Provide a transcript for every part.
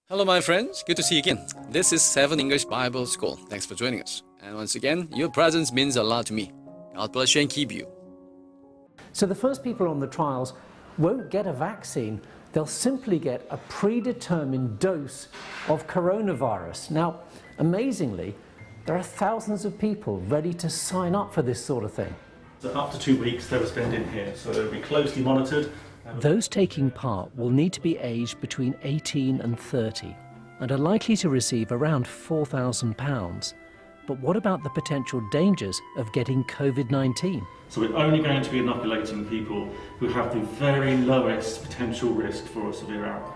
Hello, my friends. Good to see you again. This is 7 English Bible School. Thanks for joining us. And once again, your presence means a lot to me. God bless you and keep you. So the first people on the trials won't get a vaccine. They'll simply get a predetermined dose of coronavirus. Now, amazingly, there are thousands of people ready to sign up for this sort of thing. So up to 2 weeks they were spending here, so they'll be closely monitored. Those taking part will need to be aged between 18 and 30 and are likely to receive around £4,000. But what about the potential dangers of getting COVID-19? So we're only going to be inoculating people who have the very lowest potential risk for a severe outcome.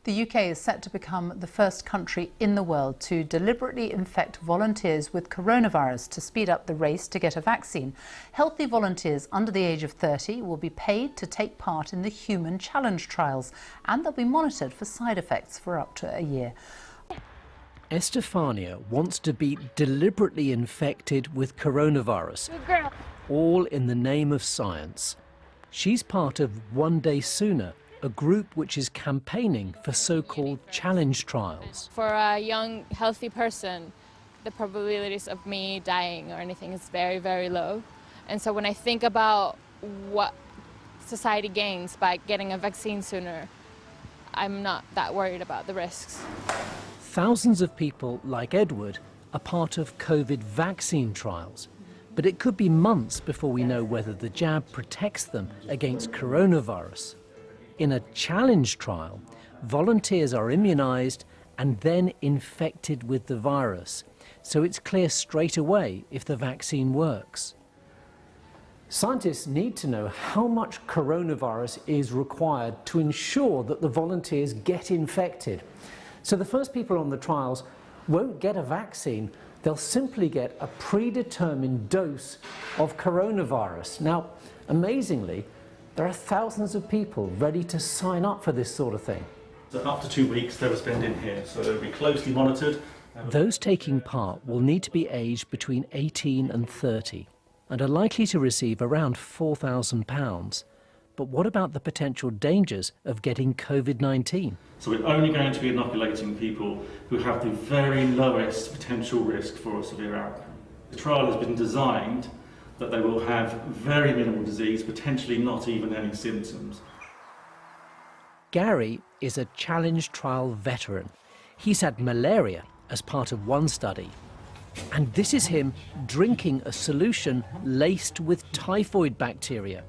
The UK is set to become the first country in the world to deliberately infect volunteers with coronavirus to speed up the race to get a vaccine. Healthy volunteers under the age of 30 will be paid to take part in the human challenge trials, and they'll be monitored for side effects for up to a year. Estefania wants to be deliberately infected with coronavirus, all in the name of science. She's part of One Day Sooner, a group which is campaigning for so-called challenge trials. For a young, healthy person, the probabilities of me dying or anything is very, very low. And so when I think about what society gains by getting a vaccine sooner, I'm not that worried about the risks. Thousands of people like Edward are part of COVID vaccine trials, but it could be months before we know whether the jab protects them against coronavirus. In a challenge trial, volunteers are immunised and then infected with the virus, so it's clear straight away if the vaccine works. Scientists need to know how much coronavirus is required to ensure that the volunteers get infected. So the first people on the trials won't get a vaccine, they'll simply get a predetermined dose of coronavirus. Now, amazingly, there are thousands of people ready to sign up for this sort of thing. So up to 2 weeks they were spending here, so they'll be closely monitored. Those taking part will need to be aged between 18 and 30 and are likely to receive around £4,000. But what about the potential dangers of getting COVID-19? So we're only going to be inoculating people who have the very lowest potential risk for a severe outcome. The trial has been designed that they will have very minimal disease, potentially not even any symptoms. Gary is a challenge trial veteran. He's had malaria as part of one study. And this is him drinking a solution laced with typhoid bacteria.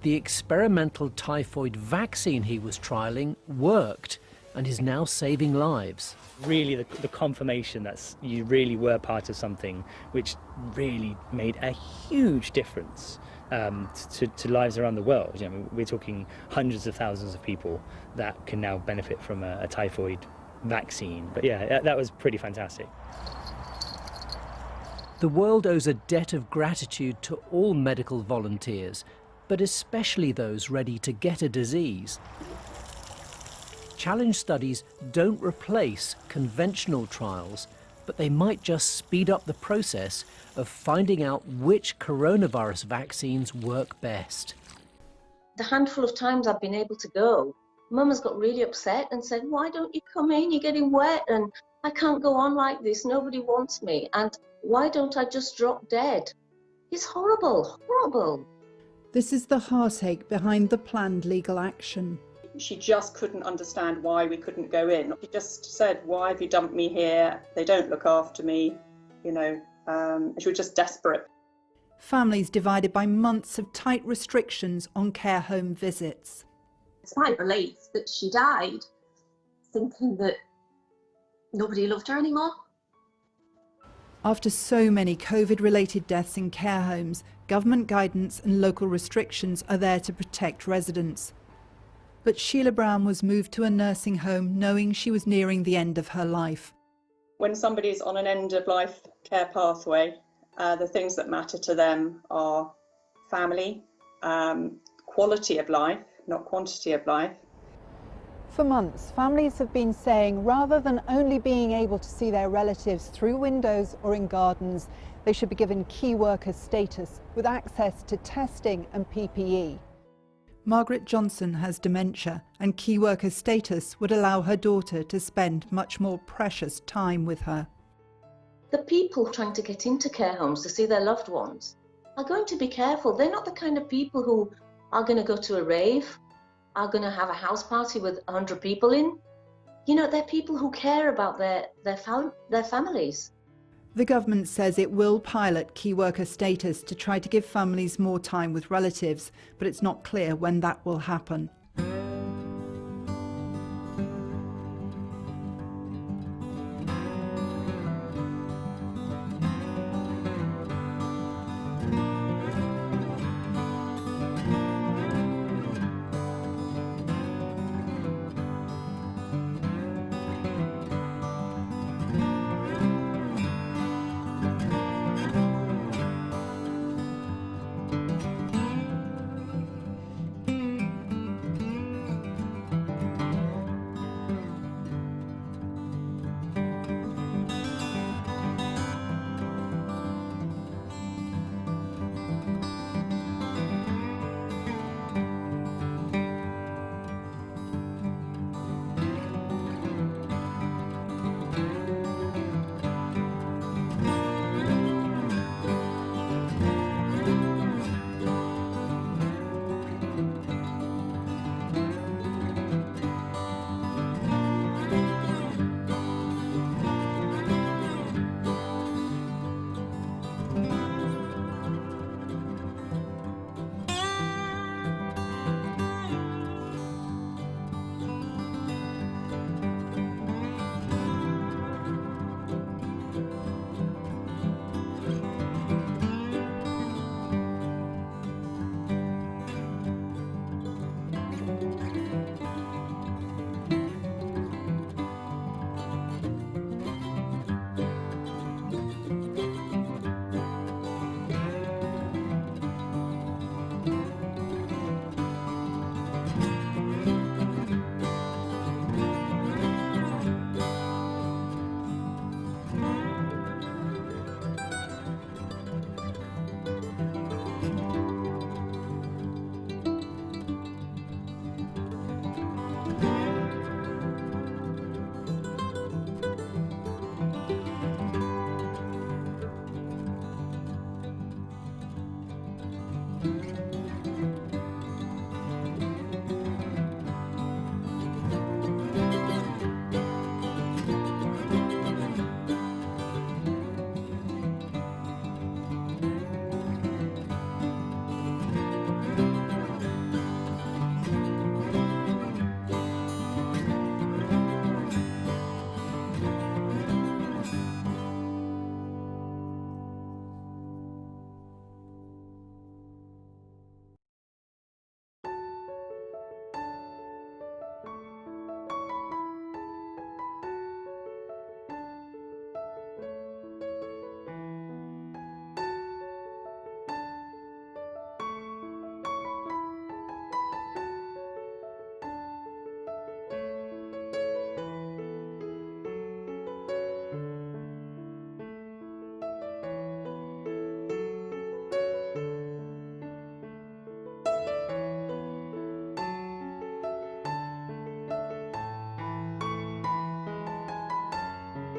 The experimental typhoid vaccine he was trialling worked and is now saving lives. Really the confirmation that you really were part of something which really made a huge difference to lives around the world. You know, we're talking hundreds of thousands of people that can now benefit from a typhoid vaccine. But yeah, that was pretty fantastic. The world owes a debt of gratitude to all medical volunteers, but especially those ready to get a disease. Challenge studies don't replace conventional trials, but they might just speed up the process of finding out which coronavirus vaccines work best. The handful of times I've been able to go, Mum has got really upset and said, "Why don't you come in? You're getting wet and I can't go on like this. Nobody wants me. And why don't I just drop dead?" It's horrible, horrible. This is the heartache behind the planned legal action. She just couldn't understand why we couldn't go in. She just said, "Why have you dumped me here? They don't look after me," you know, she was just desperate. Families divided by months of tight restrictions on care home visits. It's my belief that she died thinking that nobody loved her anymore. After so many COVID-related deaths in care homes, government guidance and local restrictions are there to protect residents. But Sheila Brown was moved to a nursing home knowing she was nearing the end of her life. When somebody's on an end-of-life care pathway, the things that matter to them are family, quality of life, not quantity of life. For months, families have been saying rather than only being able to see their relatives through windows or in gardens, they should be given key worker status with access to testing and PPE. Margaret Johnson has dementia, and key worker status would allow her daughter to spend much more precious time with her. The people trying to get into care homes to see their loved ones are going to be careful. They're not the kind of people who are going to go to a rave, are going to have a house party with 100 people in. You know, they're people who care about their families. The government says it will pilot key worker status to try to give families more time with relatives, but it's not clear when that will happen.